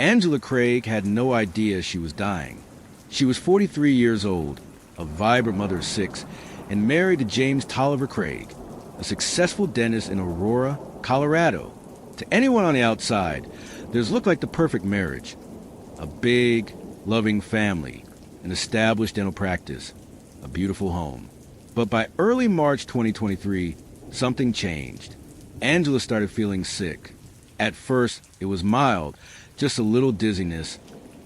Angela Craig had no idea she was dying. She was 43 years old, a vibrant mother of 6, and married to James Tolliver Craig, a successful dentist in Aurora, Colorado. To anyone on the outside, this looked like the perfect marriage. A big, loving family, an established dental practice, a beautiful home. But by early March 2023, something changed. Angela started feeling sick. At first, it was mild, just a little dizziness,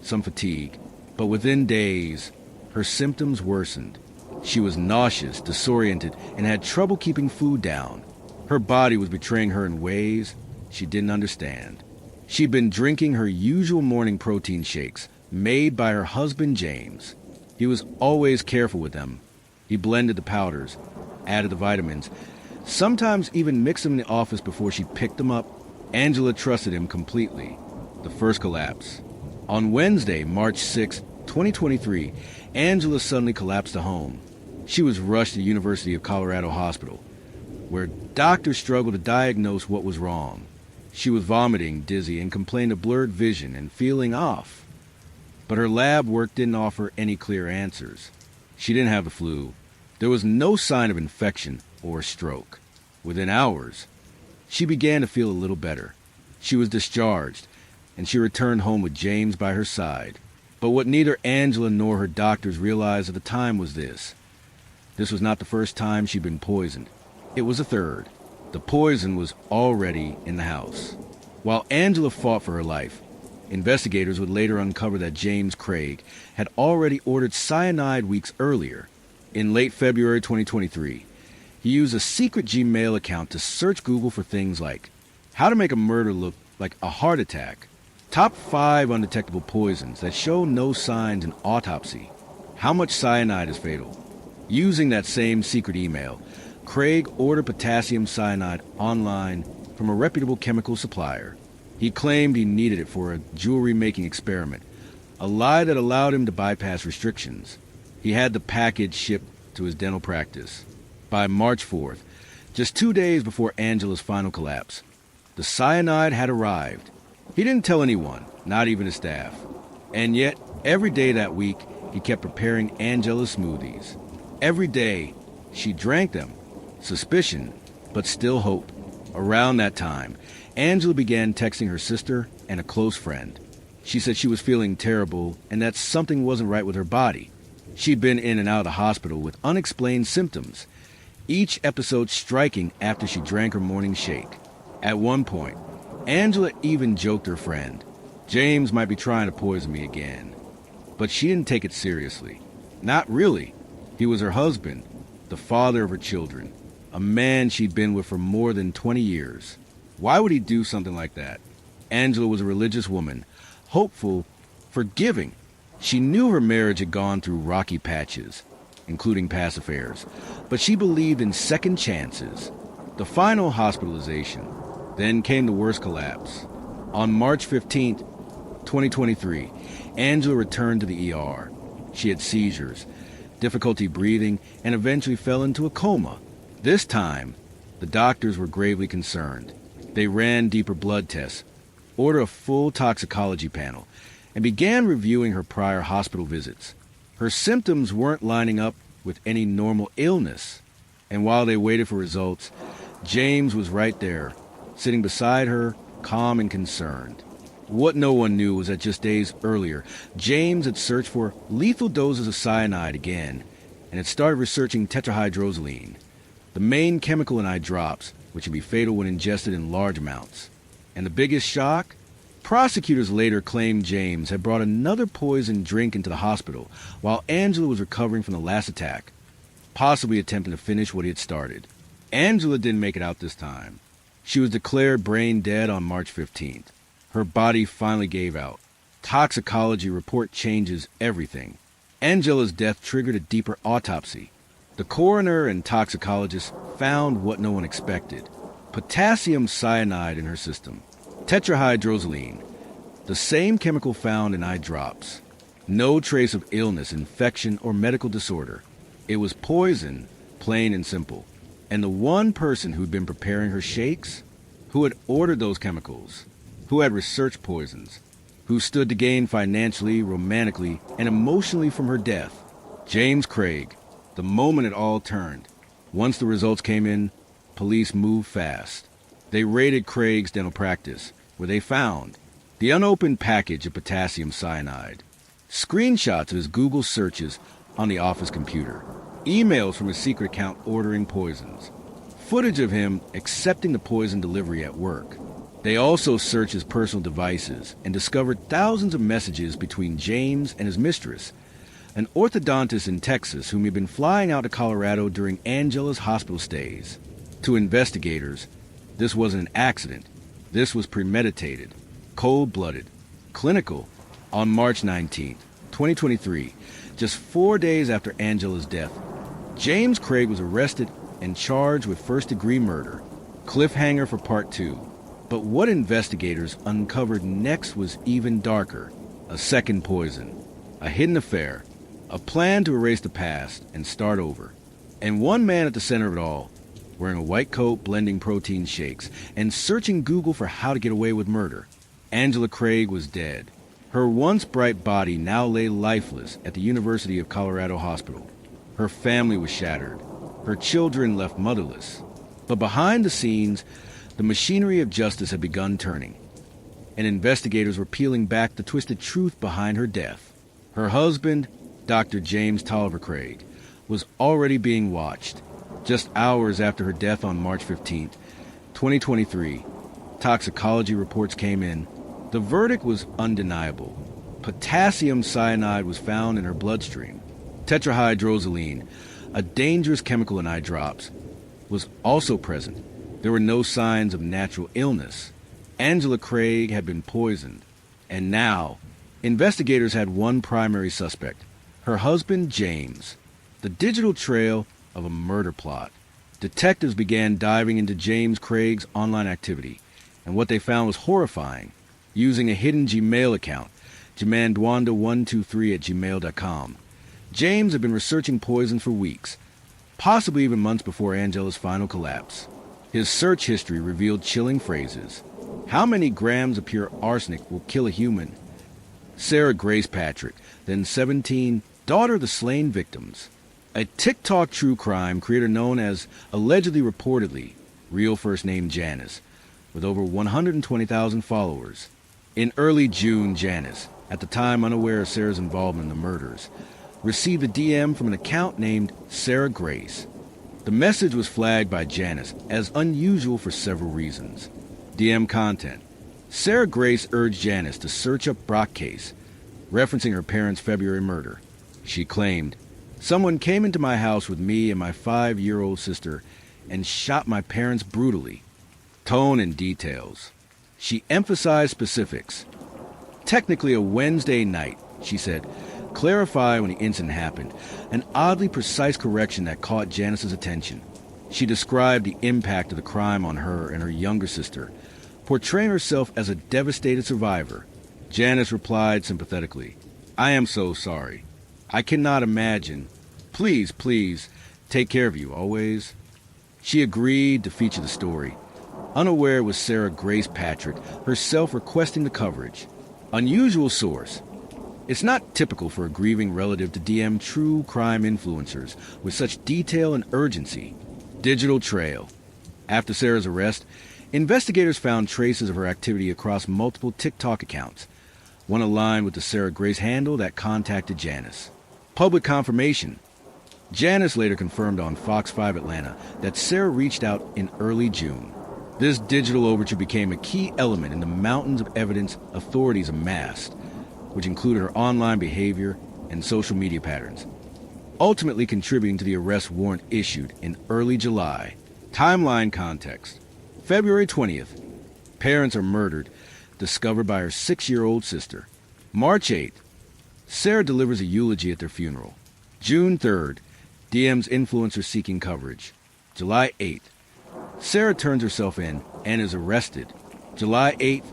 some fatigue. But within days, her symptoms worsened. She was nauseous, disoriented, and had trouble keeping food down. Her body was betraying her in ways she didn't understand. She'd been drinking her usual morning protein shakes, made by her husband James. He was always careful with them. He blended the powders, added the vitamins, sometimes even mixed them in the office before she picked them up. Angela trusted him completely. The first collapse. On Wednesday, March 6, 2023, Angela suddenly collapsed at home. She was rushed to the University of Colorado Hospital, where doctors struggled to diagnose what was wrong. She was vomiting, dizzy, and complained of blurred vision and feeling off. But her lab work didn't offer any clear answers. She didn't have the flu. There was no sign of infection or stroke. Within hours, she began to feel a little better. She was discharged, and she returned home with James by her side. But what neither Angela nor her doctors realized at the time was this. This was not the first time she'd been poisoned. It was the third. The poison was already in the house. While Angela fought for her life, investigators would later uncover that James Craig had already ordered cyanide weeks earlier. In late February 2023, he used a secret Gmail account to search Google for things like how to make a murder look like a heart attack, top 5 undetectable poisons that show no signs in autopsy, how much cyanide is fatal. Using that same secret email, Craig ordered potassium cyanide online from a reputable chemical supplier. He claimed he needed it for a jewelry-making experiment, a lie that allowed him to bypass restrictions. He had the package shipped to his dental practice. By March 4th, just 2 days before Angela's final collapse, the cyanide had arrived. He didn't tell anyone, not even his staff. And yet, every day that week, he kept preparing Angela's smoothies. Every day, she drank them. Suspicion, but still hope. Around that time, Angela began texting her sister and a close friend. She said she was feeling terrible and that something wasn't right with her body. She'd been in and out of the hospital with unexplained symptoms, each episode striking after she drank her morning shake. At one point, Angela even joked her friend, James might be trying to poison me again. But she didn't take it seriously. Not really. He was her husband, the father of her children, a man she'd been with for more than 20 years. Why would he do something like that? Angela was a religious woman, hopeful, forgiving. She knew her marriage had gone through rocky patches, including past affairs, but she believed in second chances. The final hospitalization. Then came the worst collapse. On March 15th, 2023, Angela returned to the ER. She had seizures, difficulty breathing, and eventually fell into a coma. This time, the doctors were gravely concerned. They ran deeper blood tests, ordered a full toxicology panel, and began reviewing her prior hospital visits. Her symptoms weren't lining up with any normal illness. And while they waited for results, James was right there, sitting beside her, calm and concerned. What no one knew was that just days earlier, James had searched for lethal doses of cyanide again, and had started researching tetrahydrozoline, the main chemical in eye drops, which can be fatal when ingested in large amounts. And the biggest shock? Prosecutors later claimed James had brought another poison drink into the hospital while Angela was recovering from the last attack, possibly attempting to finish what he had started. Angela didn't make it out this time. She was declared brain dead on March 15th. Her body finally gave out. Toxicology report changes everything. Angela's death triggered a deeper autopsy. The coroner and toxicologist found what no one expected: potassium cyanide in her system. Tetrahydrozoline, the same chemical found in eye drops. No trace of illness, infection, or medical disorder. It was poison, plain and simple. And the one person who'd been preparing her shakes, who had ordered those chemicals, who had researched poisons, who stood to gain financially, romantically, and emotionally from her death. James Craig, the moment it all turned. Once the results came in, police moved fast. They raided Craig's dental practice, where they found the unopened package of potassium cyanide, screenshots of his Google searches on the office computer, emails from his secret account ordering poisons, footage of him accepting the poison delivery at work. They also searched his personal devices and discovered thousands of messages between James and his mistress, an orthodontist in Texas whom had been flying out to Colorado during Angela's hospital stays. To investigators, this wasn't an accident. This was premeditated, cold-blooded, clinical. On March 19, 2023, just 4 days after Angela's death, James Craig was arrested and charged with first-degree murder. Cliffhanger for Part 2. But what investigators uncovered next was even darker. A second poison, a hidden affair, a plan to erase the past and start over. And one man at the center of it all, wearing a white coat, blending protein shakes, and searching Google for how to get away with murder. Angela Craig was dead. Her once bright body now lay lifeless at the University of Colorado Hospital. Her family was shattered. Her children left motherless. But behind the scenes, the machinery of justice had begun turning, and investigators were peeling back the twisted truth behind her death. Her husband, Dr. James Tolliver Craig, was already being watched. Just hours after her death on March 15, 2023, toxicology reports came in. The verdict was undeniable. Potassium cyanide was found in her bloodstream. Tetrahydrozoline, a dangerous chemical in eye drops, was also present. There were no signs of natural illness. Angela Craig had been poisoned. And now, investigators had one primary suspect, her husband, James. The digital trail of a murder plot. Detectives began diving into James Craig's online activity, and what they found was horrifying. Using a hidden Gmail account, jamandwanda123@gmail.com, James had been researching poison for weeks, possibly even months before Angela's final collapse. His search history revealed chilling phrases. How many grams of pure arsenic will kill a human? Sarah Grace Patrick, then 17, daughter of the slain victims. A TikTok true crime creator known as allegedly reportedly, real first name Janice, with over 120,000 followers. In early June, Janice, at the time unaware of Sarah's involvement in the murders, received a DM from an account named Sarah Grace. The message was flagged by Janice as unusual for several reasons. DM content. Sarah Grace urged Janice to search up Brock case, referencing her parents' February murder. She claimed, "Someone came into my house with me and my 5-year-old sister and shot my parents brutally." Tone and details. She emphasized specifics. Technically a Wednesday night, she said, clarify when the incident happened, an oddly precise correction that caught Janice's attention. She described the impact of the crime on her and her younger sister, portraying herself as a devastated survivor. Janice replied sympathetically, "I am so sorry. I cannot imagine. Please, please, take care of you always." She agreed to feature the story. Unaware was Sarah Grace Patrick, herself requesting the coverage. Unusual source. It's not typical for a grieving relative to DM true crime influencers with such detail and urgency. Digital trail. After Sarah's arrest, investigators found traces of her activity across multiple TikTok accounts, one aligned with the Sarah Grace handle that contacted Janice. Public confirmation. Janice later confirmed on Fox 5 Atlanta that Sarah reached out in early June. This digital overture became a key element in the mountains of evidence authorities amassed, which included her online behavior and social media patterns, ultimately contributing to the arrest warrant issued in early July. Timeline context. February 20th, parents are murdered, discovered by her 6-year-old sister. March 8th, Sarah delivers a eulogy at their funeral. June 3rd, DM's influencer seeking coverage. July 8th, Sarah turns herself in and is arrested. July 8th,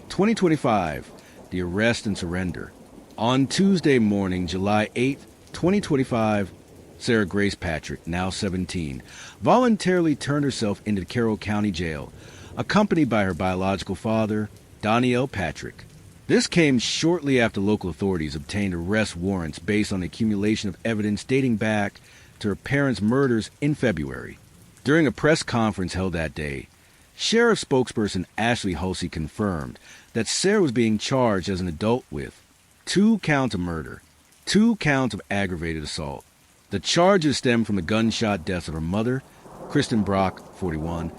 2025, the arrest and surrender. On Tuesday morning, July 8th, 2025, Sarah Grace Patrick, now 17, voluntarily turned herself into Carroll County Jail, accompanied by her biological father, Danielle Patrick. This came shortly after local authorities obtained arrest warrants based on the accumulation of evidence dating back to her parents' murders in February. During a press conference held that day, Sheriff spokesperson Ashley Hulsey confirmed that Sarah was being charged as an adult with 2 counts of murder, 2 counts of aggravated assault. The charges stem from the gunshot deaths of her mother, Kristen Brock, 41,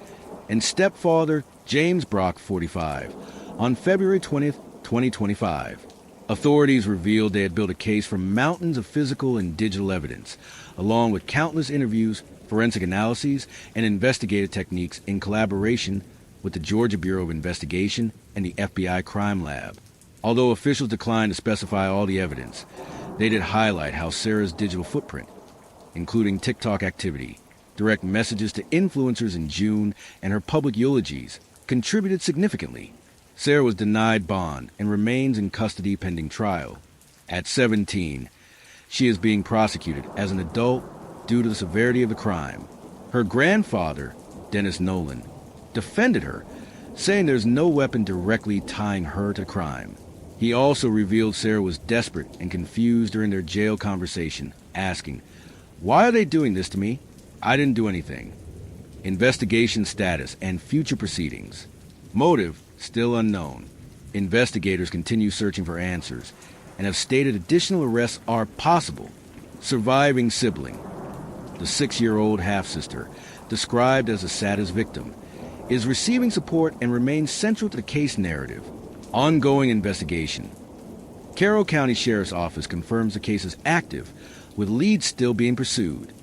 and stepfather, James Brock, 45, on February 20th, 2025. Authorities revealed they had built a case from mountains of physical and digital evidence, along with countless interviews, forensic analyses, and investigative techniques in collaboration with the Georgia Bureau of Investigation and the FBI Crime Lab. Although officials declined to specify all the evidence, they did highlight how Sarah's digital footprint, including TikTok activity, direct messages to influencers in June, and her public eulogies, contributed significantly. Sarah was denied bond and remains in custody pending trial. At 17, she is being prosecuted as an adult due to the severity of the crime. Her grandfather, Dennis Nolan, defended her, saying there's no weapon directly tying her to crime. He also revealed Sarah was desperate and confused during their jail conversation, asking, "Why are they doing this to me? I didn't do anything." Investigation status and future proceedings. Motive still unknown. Investigators continue searching for answers and have stated additional arrests are possible. Surviving sibling. The 6-year-old half-sister, described as the saddest victim, is receiving support and remains central to the case narrative. Ongoing investigation. Carroll County Sheriff's Office confirms the case is active, with leads still being pursued.